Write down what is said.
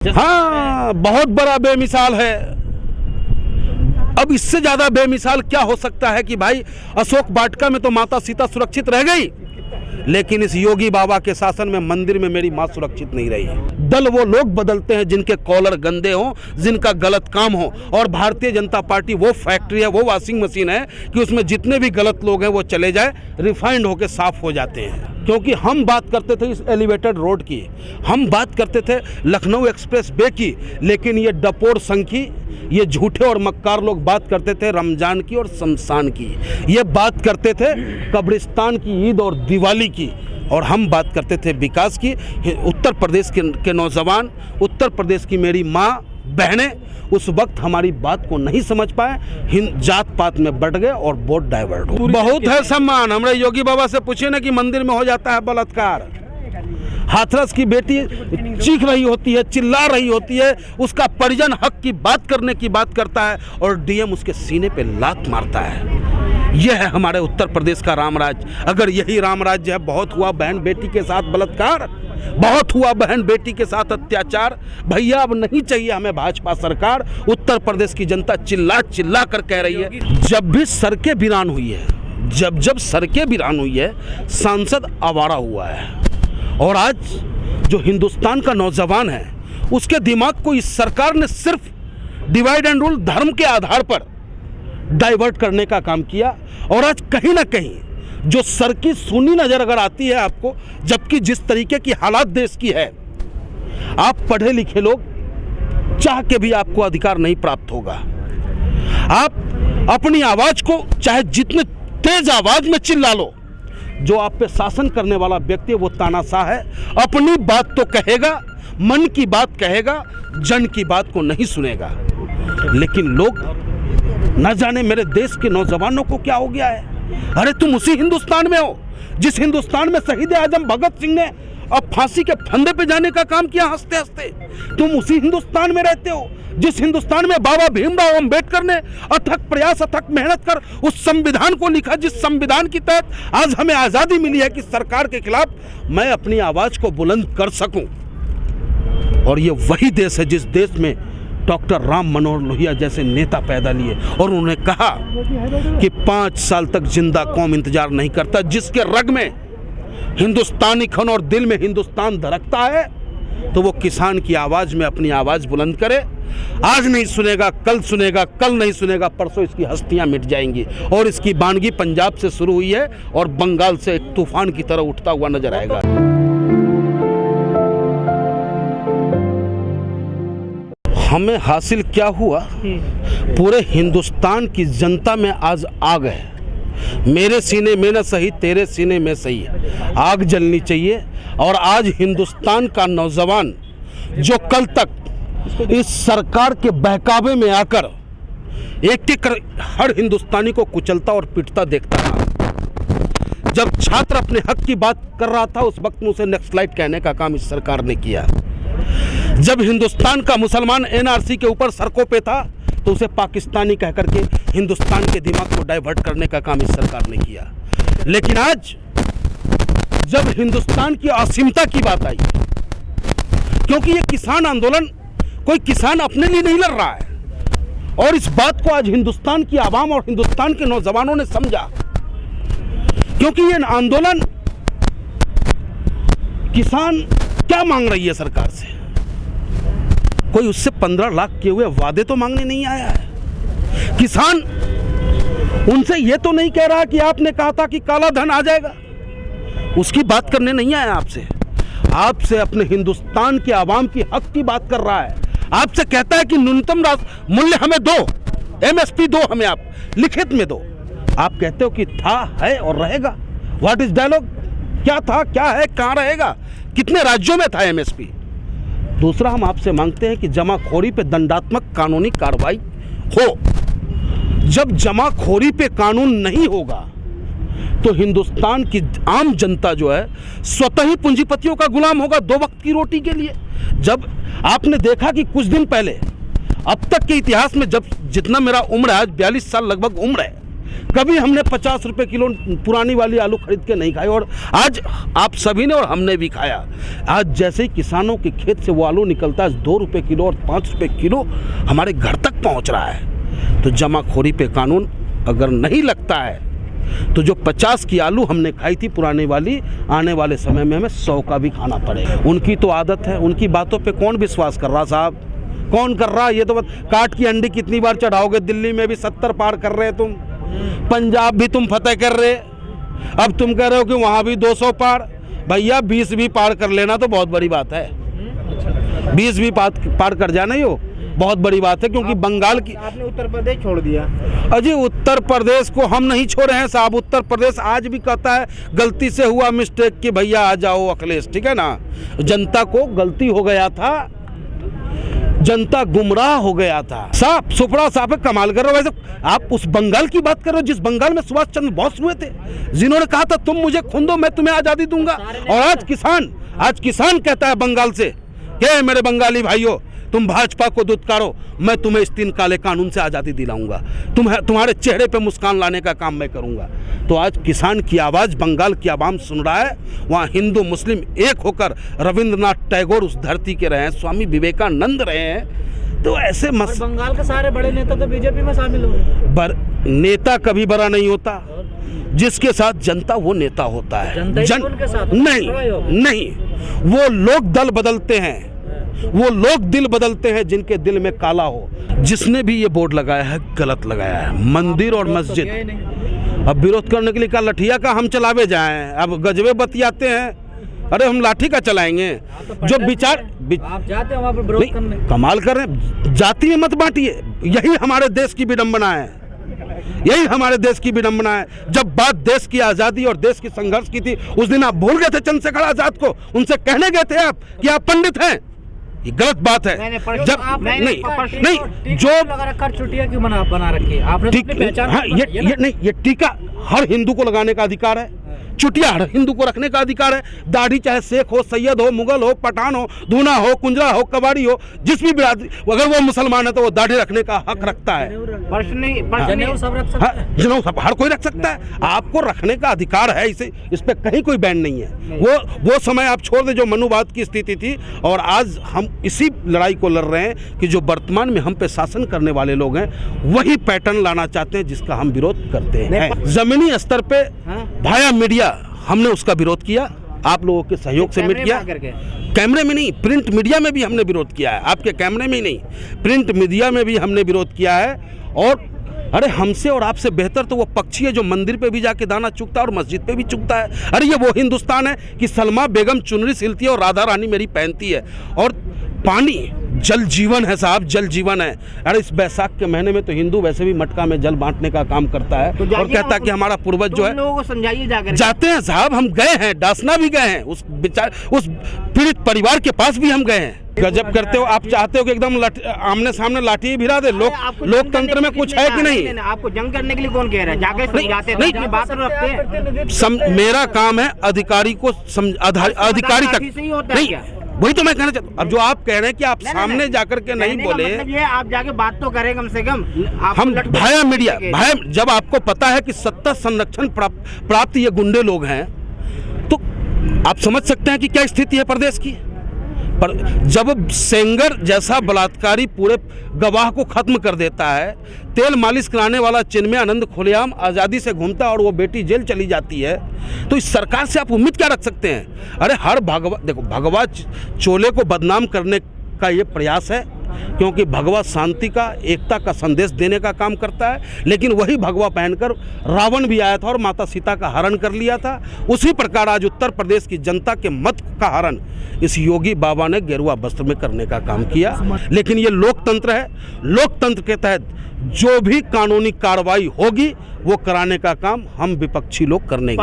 हाँ, बहुत बड़ा बेमिसाल है। अब इससे ज्यादा बेमिसाल क्या हो सकता है कि भाई अशोक वाटिका में तो माता सीता सुरक्षित रह गई, लेकिन इस योगी बाबा के शासन में मंदिर में मेरी मां सुरक्षित नहीं रही। दल वो लोग बदलते हैं जिनके कॉलर गंदे हों, जिनका गलत काम हो, और भारतीय जनता पार्टी वो फैक्ट्री है, वो वॉशिंग मशीन है कि उसमें जितने भी गलत लोग हैं वो चले जाए, रिफाइंड होकर साफ हो जाते हैं। क्योंकि हम बात करते थे इस एलिवेटेड रोड की, हम बात करते थे लखनऊ एक्सप्रेस वे की, लेकिन ये डपोर संघ की, ये झूठे और मक्कार लोग बात करते थे रमजान की और शमशान की, ये बात करते थे कब्रिस्तान की ईद और दिवाली की, और हम बात करते थे विकास की। उत्तर प्रदेश के नौजवान, उत्तर प्रदेश की मेरी माँ बहनें उस वक्त हमारी बात को नहीं समझ पाए, जात पात में बढ़ गए और वोट डाइवर्ट हो। बहुत है सम्मान, हमारे योगी बाबा से पूछिए ना कि मंदिर में हो जाता है बलात्कार, हाथरस की बेटी चीख रही होती है, चिल्ला रही होती है, उसका परिजन हक की बात करने की बात करता है और डीएम उसके सीने पे लात मारता है। यह है हमारे उत्तर प्रदेश का रामराज। अगर यही रामराज्य है, बहुत हुआ बहन बेटी के साथ बलात्कार, बहुत हुआ बहन बेटी के साथ अत्याचार। भैया अब नहीं चाहिए हमें भाजपा सरकार। उत्तर प्रदेश की जनता चिल्ला चिल्ला कर कह रही है। जब भी सड़कें वीरान हुई है, जब सड़कें वीरान हुई है, सांसद आवारा हुआ है, और आज जो हिंदुस्तान का नौजवान है उसके दिमाग को इस सरकार ने सिर्फ डिवाइड एंड रूल धर्म के आधार पर डाइवर्ट करने का काम किया। और आज कहीं ना कहीं जो सर की सुनी नजर अगर आती है आपको, जबकि जिस तरीके की हालात देश की है, आप पढ़े लिखे लोग चाह के भी आपको अधिकार नहीं प्राप्त होगा। आप अपनी आवाज को चाहे जितने तेज आवाज में चिल्ला लो, जो आप पे शासन करने वाला व्यक्ति है वो तानाशाह है, अपनी बात तो कहेगा, मन की बात कहेगा, जन की बात को नहीं सुनेगा। लेकिन लोग न जाने मेरे देश के नौजवानों को क्या हो गया है। अरे तुम उसी हिंदुस्तान में हो जिस हिंदुस्तान में शहीद आजम भगत सिंह ने अब फांसी के फंदे पे जाने का काम किया हंसते हंसते। तुम उसी हिंदुस्तान में रहते हो जिस हिंदुस्तान में बाबा भीमराव अंबेडकर ने अथक प्रयास, अथक मेहनत कर उस संविधान को लिखा, जिस संविधान के तहत आज हमें आजादी मिली है कि सरकार के खिलाफ मैं अपनी आवाज को बुलंद कर सकूं। और ये वही देश है जिस देश में डॉक्टर राम मनोहर लोहिया जैसे नेता पैदा लिए, और उन्होंने कहा कि 5 साल तक जिंदा कौम इंतजार नहीं करता। जिसके रग में हिंदुस्तानी खन और दिल में हिंदुस्तान धड़कता है, तो वो किसान की आवाज में अपनी आवाज बुलंद करे। आज नहीं सुनेगा, कल सुनेगा, कल नहीं सुनेगा, परसों इसकी हस्तियां मिट जाएंगी। और इसकी बानगी पंजाब से शुरू हुई है और बंगाल से एक तूफान की तरह उठता हुआ नजर आएगा। हमें हासिल क्या हुआ, पूरे हिंदुस्तान की जनता में आज आग है। मेरे सीने में न सही, तेरे सीने में सही आग जलनी चाहिए। और आज हिंदुस्तान का नौजवान जो कल तक इस सरकार के बहकावे में आकर एक एक हर हिंदुस्तानी को कुचलता और पिटता देखता रहा, जब छात्र अपने हक की बात कर रहा था उस वक्त में उसे नक्सलाइट कहने का काम इस सरकार ने किया। जब हिंदुस्तान का मुसलमान एनआरसी के ऊपर सड़कों पे था तो उसे पाकिस्तानी कह करके हिंदुस्तान के दिमाग को डाइवर्ट करने का काम इस सरकार ने किया। लेकिन आज जब हिंदुस्तान की असीमता की बात आई, क्योंकि ये किसान आंदोलन कोई किसान अपने लिए नहीं लड़ रहा है, और इस बात को आज हिंदुस्तान की आवाम और हिंदुस्तान के नौजवानों ने समझा, क्योंकि ये आंदोलन किसान क्या मांग रही है सरकार से, कोई उससे 15 लाख किए हुए वादे तो मांगने नहीं आया है। किसान उनसे ये तो नहीं कह रहा कि आपने कहा था कि काला धन आ जाएगा, उसकी बात करने नहीं आया आपसे। आपसे अपने हिंदुस्तान के आवाम की हक की बात कर रहा है। आपसे कहता है कि न्यूनतम मूल्य हमें दो, एमएसपी दो, हमें आप लिखित में दो। आप कहते हो कि था, है और रहेगा। What is dialogue? क्या था, क्या है, कहाँ रहेगा, कितने राज्यों में था एमएसपी? दूसरा, हम आपसे मांगते हैं कि जमाखोरी पे दंडात्मक कानूनी कार्रवाई हो। जब जमाखोरी पे कानून नहीं होगा तो हिंदुस्तान की आम जनता जो है स्वतः ही पूंजीपतियों का गुलाम होगा 2 वक्त की रोटी के लिए। जब आपने देखा कि कुछ दिन पहले, अब तक के इतिहास में जब जितना मेरा उम्र है, आज 42 साल लगभग उम्र है, कभी हमने 50 रुपए किलो पुरानी वाली आलू खरीद के नहीं खाई, और आज आप सभी ने और हमने भी खाया। आज जैसे ही किसानों के खेत से वो आलू निकलता है 2 रुपए किलो और 5 रुपए किलो हमारे घर तक पहुंच रहा है। तो जमाखोरी पे कानून अगर नहीं लगता है तो जो 50 की आलू हमने खाई थी पुरानी वाली, आने वाले समय में हमें 100 का भी खाना पड़ेगा। उनकी तो आदत है, उनकी बातों पे कौन विश्वास कर रहा साहब, कौन कर रहा? ये तो बस काट की अंडी कितनी बार चढ़ाओगे? दिल्ली में भी 70 पार कर रहे तुम, पंजाब भी तुम फतेह कर रहे, अब तुम कह रहे हो कि वहाँ भी 200 पार। भैया 20 भी पार कर लेना तो बहुत बड़ी बात है, 20 भी पार कर जाना ही हो बहुत बड़ी बात है, क्योंकि बंगाल की आपने उत्तर प्रदेश छोड़ दिया। अजी उत्तर प्रदेश को हम नहीं छोड़े हैं साहब, उत्तर प्रदेश आज भी कहता है गलती से हुआ मिस्टेक कि भैया आ जाओ अखिलेश, ठीक है ना। जनता को गलती हो गया था, जनता गुमराह हो गया था साहब। सुपड़ा साहब कमाल कर रहे हो। वैसे आप उस बंगाल की बात कर रहे हो जिस बंगाल में सुभाष चंद्र बोस हुए थे, जिन्होंने कहा था तुम मुझे खून दो मैं तुम्हें आज़ादी दूंगा, और आज किसान कहता है बंगाल से कि मेरे बंगाली भाइयों तुम भाजपा को दुत्कारो, मैं तुम्हें इस 3 काले कानून से आज़ादी दिलाऊंगा, तुम्हारे चेहरे पे मुस्कान लाने का काम मैं करूंगा। तो आज किसान की आवाज़ बंगाल की आवाम सुन रहा है। वहाँ हिंदू मुस्लिम एक होकर रविंद्रनाथ टैगोर उस धरती के रहे हैं, स्वामी विवेकानंद रहे हैं। तो ऐसे बंगाल के सारे बड़े नेता तो बीजेपी में शामिल हो गए। नेता कभी बड़ा नहीं होता, जिसके साथ जनता वो नेता होता है। उनके साथ नहीं, वो लोग दल बदलते हैं, वो लोग दिल बदलते हैं जिनके दिल में काला हो। जिसने भी ये बोर्ड लगाया है गलत लगाया है। मंदिर और मस्जिद, अब विरोध करने के लिए क्या लठिया का हम चलावे जाएं? अब गजबे बतियाते हैं, अरे हम लाठी का चलाएंगे? जो विचार आप जाते हैं वहाँ पर विरोध करने, कमाल कर रहे हैं। जाति में मत बांटिए, यही हमारे देश की विडंबना है, यही हमारे देश की विडंबना है। जब बात देश की आज़ादी और देश की संघर्ष की थी, उस दिन आप भूल गए थे चंद्रशेखर आजाद को, उनसे कहने गए थे आप कि आप पंडित हैं। ये गलत बात है। जब नहीं जो लगाकर चुटिया क्यों बना रखी है आपने? हाँ, ये टीका हर हिंदू को लगाने का अधिकार है, चुटिया हर हिंदू को रखने का अधिकार है। दाढ़ी चाहे शेख हो, सैयद हो, मुगल हो, पठान हो, दूना हो, कुंजरा हो, कबाड़ी हो, जिस भी बिरादरी, अगर वो मुसलमान है तो वो दाढ़ी रखने का हक रखता है। जनेऊ सब हर कोई रख सकता है, आपको रखने का अधिकार है, इस पे कहीं कोई बैन नहीं है। वो समय आप छोड़ दे जो मनुवाद की स्थिति थी, और आज हम इसी लड़ाई को लड़ रहे हैं कि जो वर्तमान में हम पे शासन करने वाले लोग हैं वही पैटर्न लाना चाहते हैं जिसका हम विरोध करते हैं। जमीनी स्तर पे भाया मीडिया हमने उसका विरोध किया, आप लोगों के सहयोग से मिट गया। कैमरे में नहीं, प्रिंट मीडिया में भी हमने विरोध किया है, आपके कैमरे में ही नहीं, प्रिंट मीडिया में भी हमने विरोध किया है। और अरे हमसे और आपसे बेहतर तो वो पक्षी है जो मंदिर पे भी जाके दाना चुगता है और मस्जिद पे भी चुगता है। अरे ये वो हिंदुस्तान है कि सलमा बेगम चुनरी सिलती है और राधा रानी मेरी पहनती है। और पानी जल जीवन है साहब, जल जीवन है। अरे इस बैसाख के महीने में तो हिंदू वैसे भी मटका में जल बांटने का काम करता है, और कहता है कि हमारा पूर्वज जो है, लोगों को समझाइए जाकर। जाते हैं साहब, हम गए हैं, डासना भी गए हैं, उस पीड़ित परिवार के पास भी हम गए हैं। गजब करते हो आप, चाहते हो कि एकदम आमने सामने लाठी भिरा दे। लोकतंत्र में कुछ है कि नहीं? आपको जंग करने के लिए कौन कह रहा है? जाके समझाते हैं, बात रखते हैं। मेरा काम है अधिकारी को अधिकारी तक नहीं, वही तो मैं कहना चाहता हूँ। अब जो आप कह रहे हैं कि आप सामने जाकर के नहीं बोले, मतलब ये आप जाके बात तो करें कम से कम। हम भाया मीडिया, भाया जब आपको पता है कि सत्ता संरक्षण प्राप्त ये गुंडे लोग हैं, तो आप समझ सकते हैं कि क्या स्थिति है प्रदेश की। पर जब सेंगर जैसा बलात्कारी पूरे गवाह को खत्म कर देता है, तेल मालिश कराने वाला चिन्मय आनंद खुलेआम आज़ादी से घूमता है और वो बेटी जेल चली जाती है, तो इस सरकार से आप उम्मीद क्या रख सकते हैं? अरे हर भगवा चोले को बदनाम करने का ये प्रयास है, क्योंकि भगवा शांति का, एकता का संदेश देने का काम करता है। लेकिन वही भगवा पहनकर रावण भी आया था और माता सीता का हरण कर लिया था। उसी प्रकार आज उत्तर प्रदेश की जनता के मत का हरण इस योगी बाबा ने गेरुआ वस्त्र में करने का काम किया। लेकिन ये लोकतंत्र है, लोकतंत्र के तहत जो भी कानूनी कार्रवाई होगी वो कराने का काम हम विपक्षी लोग करने